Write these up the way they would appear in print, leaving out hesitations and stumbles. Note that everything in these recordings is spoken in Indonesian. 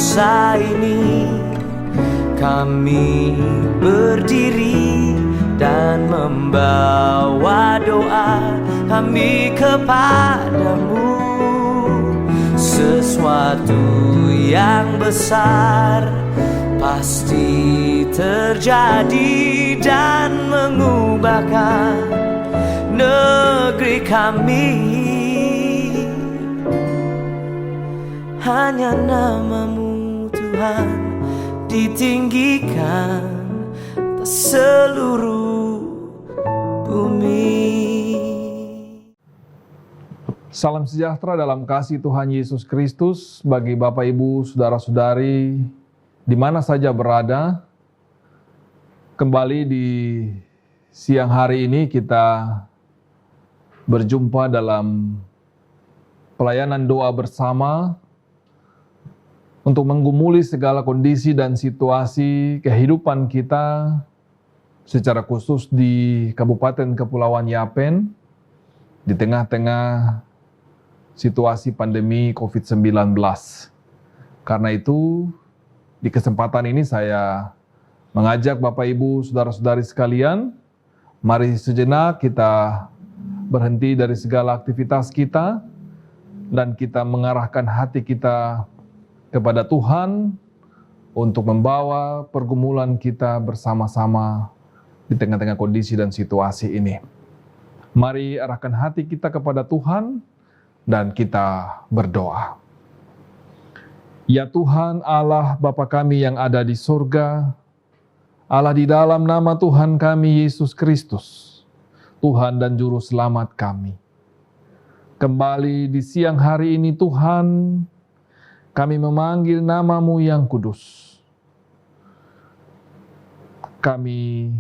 bangsa ini. Kami berdiri dan membawa doa kami kepadamu. Sesuatu yang besar pasti terjadi dan mengubahkan negeri kami. Hanya namamu Tuhan ditinggikan atas seluruh bumi. Salam sejahtera dalam kasih Tuhan Yesus Kristus bagi Bapak Ibu, Saudara-saudari di mana saja berada. Kembali di siang hari ini kita berjumpa dalam pelayanan doa bersama untuk menggumuli segala kondisi dan situasi kehidupan kita secara khusus di Kabupaten Kepulauan Yapen di tengah-tengah situasi pandemi COVID-19. Karena itu, di kesempatan ini saya mengajak Bapak Ibu, Saudara-saudari sekalian, mari sejenak kita berhenti dari segala aktivitas kita dan kita mengarahkan hati kita kepada Tuhan untuk membawa pergumulan kita bersama-sama di tengah-tengah kondisi dan situasi ini. Mari arahkan hati kita kepada Tuhan dan kita berdoa. Ya Tuhan Allah Bapa kami yang ada di surga, Allah di dalam nama Tuhan kami Yesus Kristus, Tuhan dan Juru Selamat kami. Kembali di siang hari ini Tuhan, kami memanggil nama-Mu yang kudus. Kami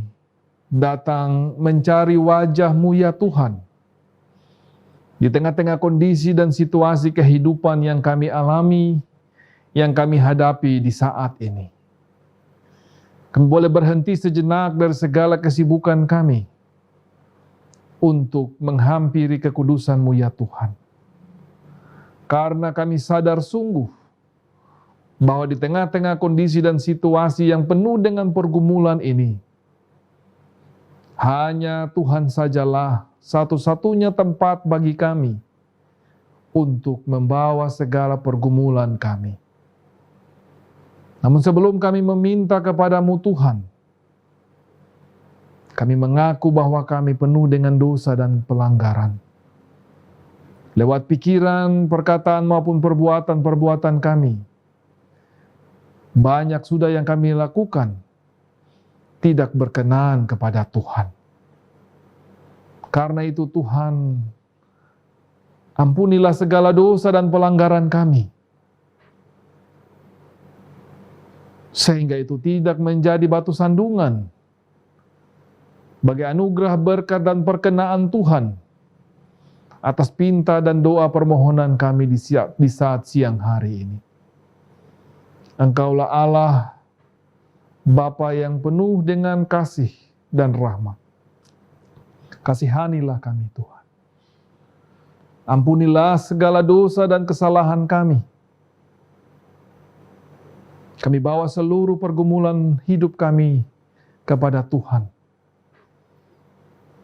datang mencari wajah-Mu ya Tuhan. Di tengah-tengah kondisi dan situasi kehidupan yang kami alami, yang kami hadapi di saat ini. Kami boleh berhenti sejenak dari segala kesibukan kami untuk menghampiri kekudusan-Mu ya Tuhan. Karena kami sadar sungguh bahwa di tengah-tengah kondisi dan situasi yang penuh dengan pergumulan ini, hanya Tuhan sajalah satu-satunya tempat bagi kami untuk membawa segala pergumulan kami. Namun sebelum kami meminta kepada-Mu Tuhan, kami mengaku bahwa kami penuh dengan dosa dan pelanggaran. Lewat pikiran, perkataan maupun perbuatan-perbuatan kami, banyak sudah yang kami lakukan tidak berkenan kepada Tuhan. Karena itu Tuhan, ampunilah segala dosa dan pelanggaran kami. Sehingga itu tidak menjadi batu sandungan bagi anugerah berkat dan perkenaan Tuhan atas pinta dan doa permohonan kami di saat siang hari ini. Engkaulah Allah, Bapa yang penuh dengan kasih dan rahmat. Kasihanilah kami Tuhan. Ampunilah segala dosa dan kesalahan kami. Kami bawa seluruh pergumulan hidup kami kepada Tuhan.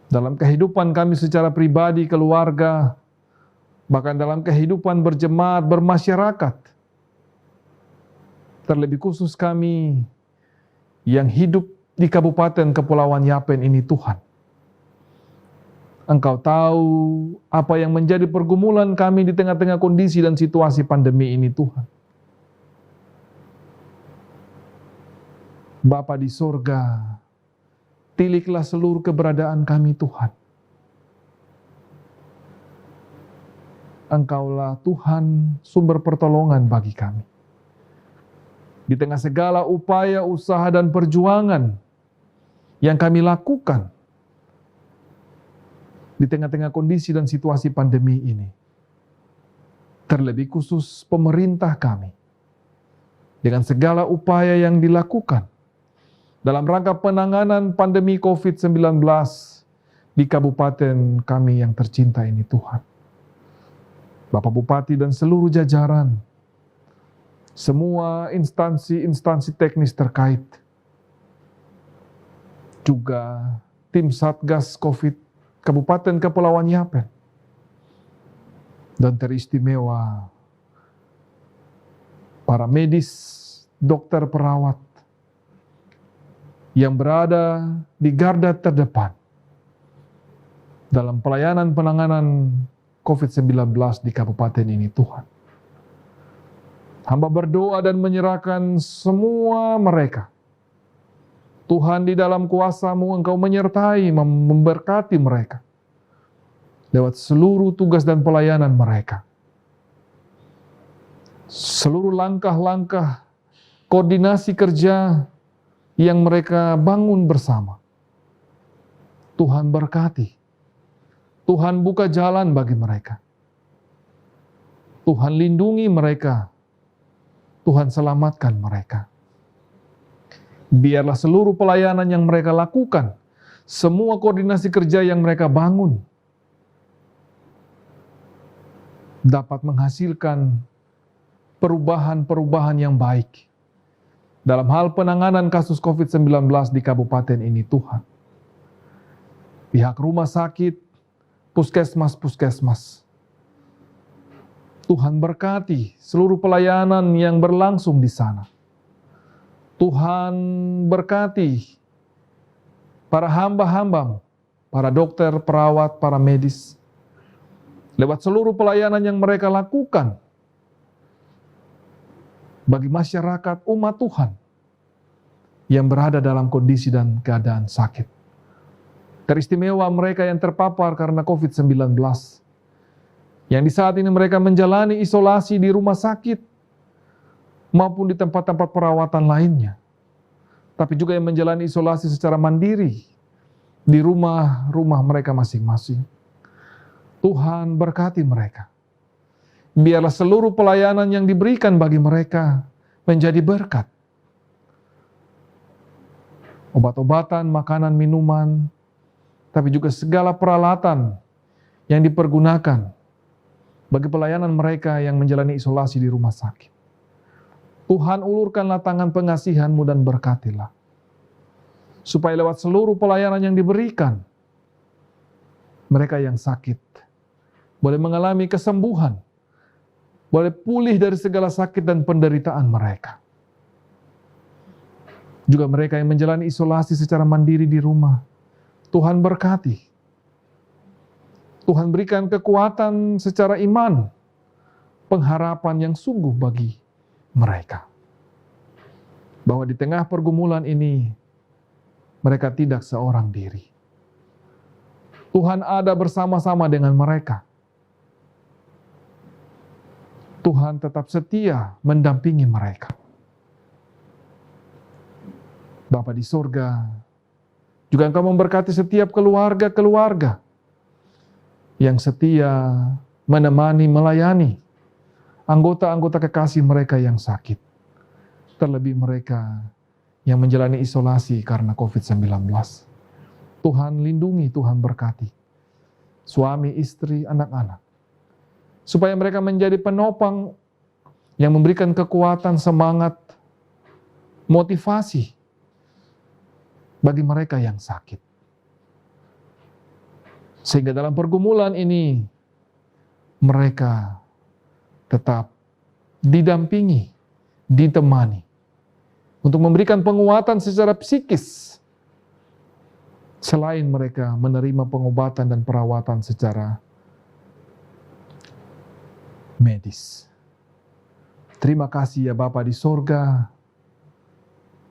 Dalam kehidupan kami secara pribadi, keluarga, bahkan dalam kehidupan berjemaat, bermasyarakat. Terlebih khusus kami yang hidup di Kabupaten Kepulauan Yapen ini Tuhan. Engkau tahu apa yang menjadi pergumulan kami di tengah-tengah kondisi dan situasi pandemi ini Tuhan. Bapa di surga, tiliklah seluruh keberadaan kami Tuhan. Engkaulah Tuhan sumber pertolongan bagi kami. Di tengah segala upaya, usaha, dan perjuangan yang kami lakukan, di tengah-tengah kondisi dan situasi pandemi ini, terlebih khusus pemerintah kami, dengan segala upaya yang dilakukan, dalam rangka penanganan pandemi COVID-19 di kabupaten kami yang tercinta ini Tuhan. Bapak Bupati dan seluruh jajaran, semua instansi-instansi teknis terkait, juga tim Satgas COVID Kabupaten Kepulauan Yapen, dan teristimewa para medis, dokter, perawat yang berada di garda terdepan dalam pelayanan penanganan COVID-19 di kabupaten ini, Tuhan. Hamba berdoa dan menyerahkan semua mereka. Tuhan, di dalam kuasa-Mu Engkau menyertai, memberkati mereka lewat seluruh tugas dan pelayanan mereka. Seluruh langkah-langkah koordinasi kerja yang mereka bangun bersama, Tuhan berkati. Tuhan buka jalan bagi mereka. Tuhan lindungi mereka. Tuhan selamatkan mereka. Biarlah seluruh pelayanan yang mereka lakukan, semua koordinasi kerja yang mereka bangun, dapat menghasilkan perubahan-perubahan yang baik dalam hal penanganan kasus COVID-19 di kabupaten ini, Tuhan. Pihak rumah sakit, puskesmas, Tuhan berkati seluruh pelayanan yang berlangsung di sana. Tuhan berkati para hamba-hamba, para dokter, perawat, para medis, lewat seluruh pelayanan yang mereka lakukan bagi masyarakat umat Tuhan yang berada dalam kondisi dan keadaan sakit. Teristimewa mereka yang terpapar karena COVID-19, yang di saat ini mereka menjalani isolasi di rumah sakit maupun di tempat-tempat perawatan lainnya, tapi juga yang menjalani isolasi secara mandiri di rumah-rumah mereka masing-masing. Tuhan berkati mereka. Biarlah seluruh pelayanan yang diberikan bagi mereka menjadi berkat. Obat-obatan, makanan, minuman, tapi juga segala peralatan yang dipergunakan bagi pelayanan mereka yang menjalani isolasi di rumah sakit. Tuhan, ulurkanlah tangan pengasihan-Mu dan berkatilah, supaya lewat seluruh pelayanan yang diberikan, mereka yang sakit boleh mengalami kesembuhan, boleh pulih dari segala sakit dan penderitaan mereka. Juga mereka yang menjalani isolasi secara mandiri di rumah, Tuhan berkati. Tuhan berikan kekuatan secara iman, pengharapan yang sungguh bagi mereka. Bahwa di tengah pergumulan ini, mereka tidak seorang diri. Tuhan ada bersama-sama dengan mereka. Tuhan tetap setia mendampingi mereka. Bapa di sorga, juga Engkau memberkati setiap keluarga-keluarga yang setia menemani, melayani anggota-anggota kekasih mereka yang sakit. Terlebih mereka yang menjalani isolasi karena COVID-19. Tuhan lindungi, Tuhan berkati suami, istri, anak-anak, supaya mereka menjadi penopang yang memberikan kekuatan, semangat, motivasi bagi mereka yang sakit. Sehingga dalam pergumulan ini, mereka tetap didampingi, ditemani, untuk memberikan penguatan secara psikis, selain mereka menerima pengobatan dan perawatan secara medis. Terima kasih ya Bapa di sorga.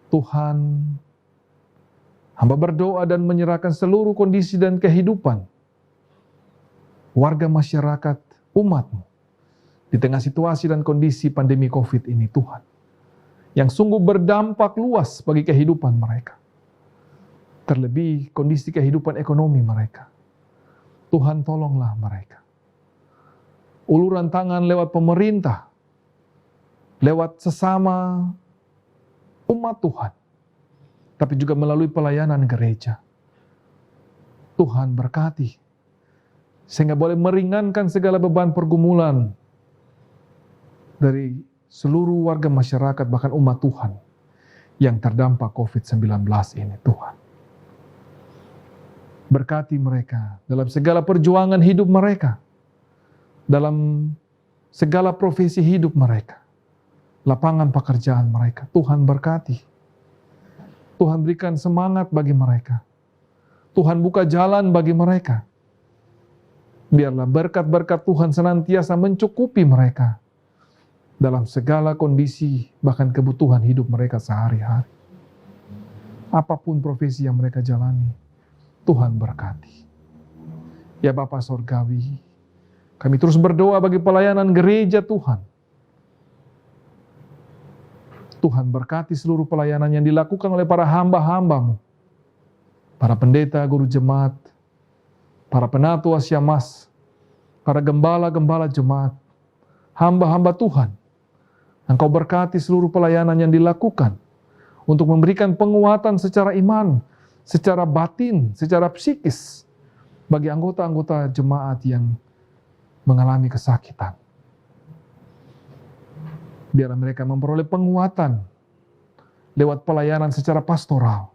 Tuhan, hamba berdoa dan menyerahkan seluruh kondisi dan kehidupan warga masyarakat umat-Mu di tengah situasi dan kondisi pandemi COVID ini, Tuhan, yang sungguh berdampak luas bagi kehidupan mereka. Terlebih kondisi kehidupan ekonomi mereka. Tuhan, tolonglah mereka. Uluran tangan lewat pemerintah, lewat sesama umat Tuhan, tapi juga melalui pelayanan gereja. Tuhan berkati, sehingga boleh meringankan segala beban pergumulan dari seluruh warga masyarakat, bahkan umat Tuhan yang terdampak COVID-19 ini, Tuhan. Berkati mereka dalam segala perjuangan hidup mereka, dalam segala profesi hidup mereka, lapangan pekerjaan mereka. Tuhan berkati. Tuhan berikan semangat bagi mereka. Tuhan buka jalan bagi mereka. Biarlah berkat-berkat Tuhan senantiasa mencukupi mereka dalam segala kondisi, bahkan kebutuhan hidup mereka sehari-hari. Apapun profesi yang mereka jalani, Tuhan berkati. Ya Bapa Sorgawi, kami terus berdoa bagi pelayanan gereja Tuhan. Tuhan berkati seluruh pelayanan yang dilakukan oleh para hamba-hamba-Mu, para pendeta, guru jemaat, para penatua syamas, para gembala-gembala jemaat, hamba-hamba Tuhan. Engkau berkati seluruh pelayanan yang dilakukan untuk memberikan penguatan secara iman, secara batin, secara psikis bagi anggota-anggota jemaat yang mengalami kesakitan. Biarlah mereka memperoleh penguatan lewat pelayanan secara pastoral,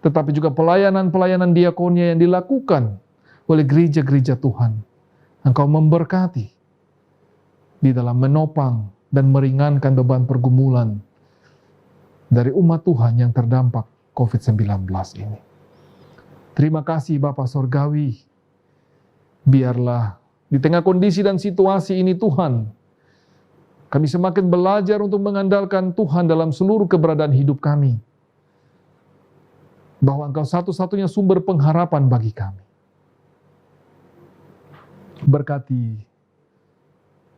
tetapi juga pelayanan-pelayanan diakonia yang dilakukan oleh gereja-gereja Tuhan. Engkau memberkati di dalam menopang dan meringankan beban pergumulan dari umat Tuhan yang terdampak COVID-19 ini. Terima kasih Bapa Sorgawi. Biarlah di tengah kondisi dan situasi ini Tuhan, kami semakin belajar untuk mengandalkan Tuhan dalam seluruh keberadaan hidup kami. Bahwa Engkau satu-satunya sumber pengharapan bagi kami. Berkati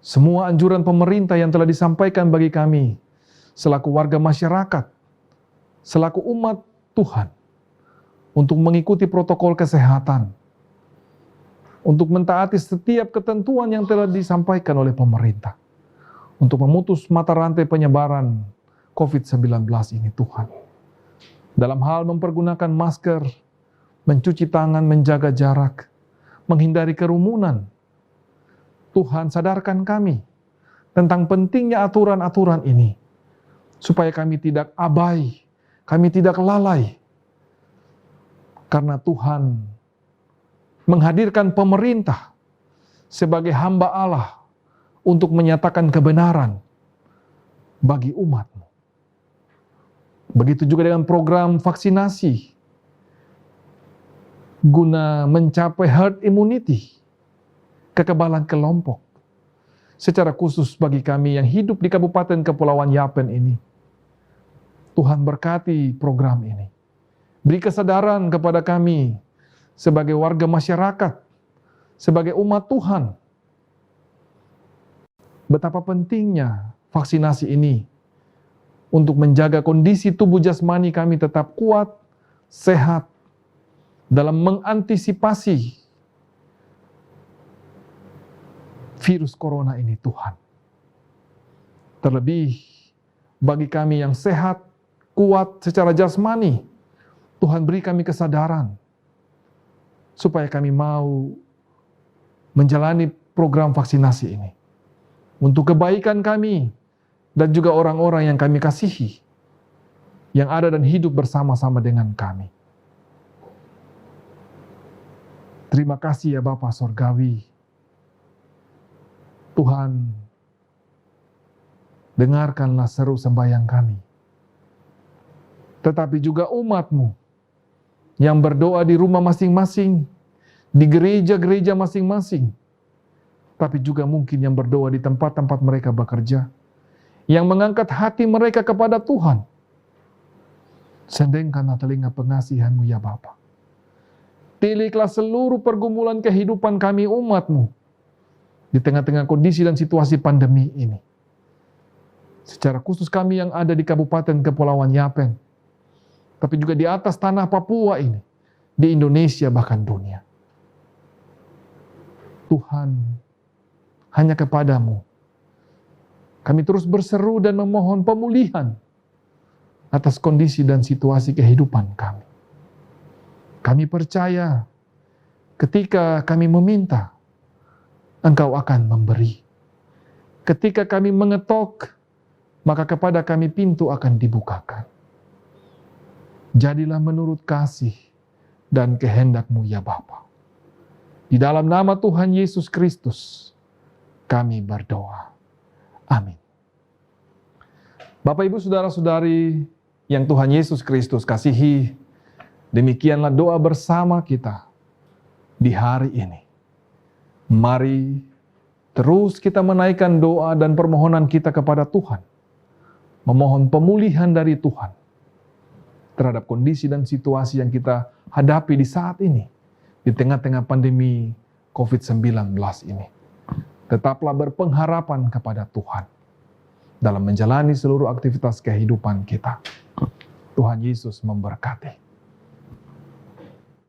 semua anjuran pemerintah yang telah disampaikan bagi kami, selaku warga masyarakat, selaku umat Tuhan, untuk mengikuti protokol kesehatan, untuk mentaati setiap ketentuan yang telah disampaikan oleh pemerintah, untuk memutus mata rantai penyebaran COVID-19 ini Tuhan. Dalam hal mempergunakan masker, mencuci tangan, menjaga jarak, menghindari kerumunan. Tuhan sadarkan kami tentang pentingnya aturan-aturan ini, supaya kami tidak abai, kami tidak lalai. Karena Tuhan menghadirkan pemerintah sebagai hamba Allah untuk menyatakan kebenaran bagi umat-Mu. Begitu juga dengan program vaksinasi guna mencapai herd immunity, kekebalan kelompok. Secara khusus bagi kami yang hidup di Kabupaten Kepulauan Yapen ini, Tuhan berkati program ini. Beri kesadaran kepada kami sebagai warga masyarakat, sebagai umat Tuhan, betapa pentingnya vaksinasi ini untuk menjaga kondisi tubuh jasmani kami tetap kuat, sehat, dalam mengantisipasi virus corona ini Tuhan. Terlebih bagi kami yang sehat, kuat secara jasmani, Tuhan beri kami kesadaran supaya kami mau menjalani program vaksinasi ini untuk kebaikan kami dan juga orang-orang yang kami kasihi, yang ada dan hidup bersama-sama dengan kami. Terima kasih ya Bapa Sorgawi. Tuhan, dengarkanlah seru sembahyang kami. Tetapi juga umat-Mu yang berdoa di rumah masing-masing, di gereja-gereja masing-masing, tapi juga mungkin yang berdoa di tempat-tempat mereka bekerja, yang mengangkat hati mereka kepada Tuhan. Sendengkanlah telinga pengasihan-Mu ya Bapa. Tiliklah seluruh pergumulan kehidupan kami umat-Mu di tengah-tengah kondisi dan situasi pandemi ini. Secara khusus kami yang ada di Kabupaten Kepulauan Yapen, tapi juga di atas tanah Papua ini, di Indonesia bahkan dunia. Tuhan, hanya kepada-Mu kami terus berseru dan memohon pemulihan atas kondisi dan situasi kehidupan kami. Kami percaya ketika kami meminta, Engkau akan memberi. Ketika kami mengetok, maka kepada kami pintu akan dibukakan. Jadilah menurut kasih dan kehendak-Mu ya Bapa. Di dalam nama Tuhan Yesus Kristus, kami berdoa. Amin. Bapak, Ibu, Saudara-saudari yang Tuhan Yesus Kristus kasihi, demikianlah doa bersama kita di hari ini. Mari terus kita menaikkan doa dan permohonan kita kepada Tuhan. Memohon pemulihan dari Tuhan terhadap kondisi dan situasi yang kita hadapi di saat ini, di tengah-tengah pandemi COVID-19 ini. Tetaplah berpengharapan kepada Tuhan dalam menjalani seluruh aktivitas kehidupan kita. Tuhan Yesus memberkati.